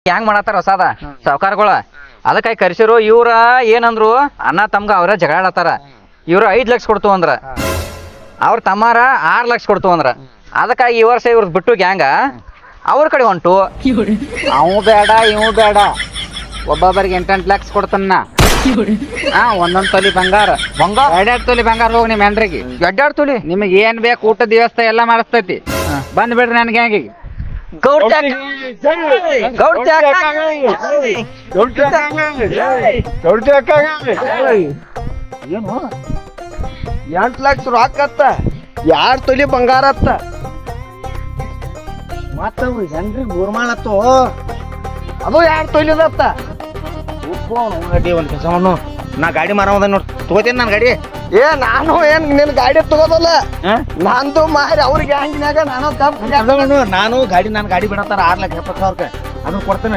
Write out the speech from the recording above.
Gang ಮಾಡತ್ತಾರ ಹೊಸಾದ ಸಾವ್ಕಾರಗಳ ಅದಕ್ಕಾಗಿ ಕರ್ಸಿರು. ಇವ್ರ ಏನಂದ್ರು ಅಣ್ಣ ತಮ್ಗ ಅವ್ರ ಜಗಳಾಡತ್ತಾರ. ಇವ್ರು 5 ಲಕ್ಷ ಕೊಡ್ತು ಅಂದ್ರ, ಅವ್ರ ತಮ್ಮಾರ 6 ಲಕ್ಷ ಕೊಡ್ತು ಅಂದ್ರ. ಅದಕ್ಕಾಗಿ ಈ ವರ್ಷ ಇವ್ರದ್ ಬಿಟ್ಟು ಗ್ಯಾಂಗ ಅವ್ರ ಕಡೆ ಹೊಂಟು. ಅವು ಬೇಡ ಇವು ಬೇಡ, ಒಬ್ಬೊಬ್ಬರಿಗೆ 8 ಲಕ್ಷ ಕೊಡ್ತಾನ. ಒಂದೊಂದ್ ತೊಲಿ ಬಂಗಾರ 2 ತೊಲಿ ಬಂಗಾರ ಹೋಗಿ ನಿಮ್ ಹೆಂಡ್ರಿಗೆ 2 ತೊಲಿ ನಿಮಗ್ ಏನ್ ಬೇಕು ಊಟದ ವ್ಯವಸ್ಥೆ ಎಲ್ಲಾ ಮಾಡಿಸ್ತೈತಿ. ಬಂದ್ ಬಿಡ್ರಿ ನನ್ ಗ್ಯಾಂಗಿಗೆ. ಗೌಡ್ ಚಾಕ್. ಗೌಡ್ ಚಾಕ್. ಏನು 8 ಲಕ್ಷ ರೊಕ್ಕ ಅತ್ತ, 2 ತೊಲಿ ಬಂಗಾರ ಅತ್ತ, ಮತ್ತವ್ರು ಜನರಿಗೆ ಗುರ್ಮಾಳತ್ತು ಅದು 2 ತೊಲಿದತ್ತ. ಒಂದ್ ಕೆಲಸ ಮಾಡು, ನಾ ಗಾಡಿ ಮಾರೋದ ನೋಡ್ ತಗೋತೀನಿ ನಾನು ಗಾಡಿ. ನಾನು ಏನ್ ನಿನ್ ಗಾಡಿ ತಗೋದಲ್ಲ, ನಂದು ಮಾರಿ ಅವ್ರಿಗೆ ಹಂಗಿನಾಗ ನಾನು ನಾನು ಗಾಡಿ ಬಿಡತ್ತಾರ 6,70,000 ಅದನ್ನ ಕೊಡ್ತೇನೆ.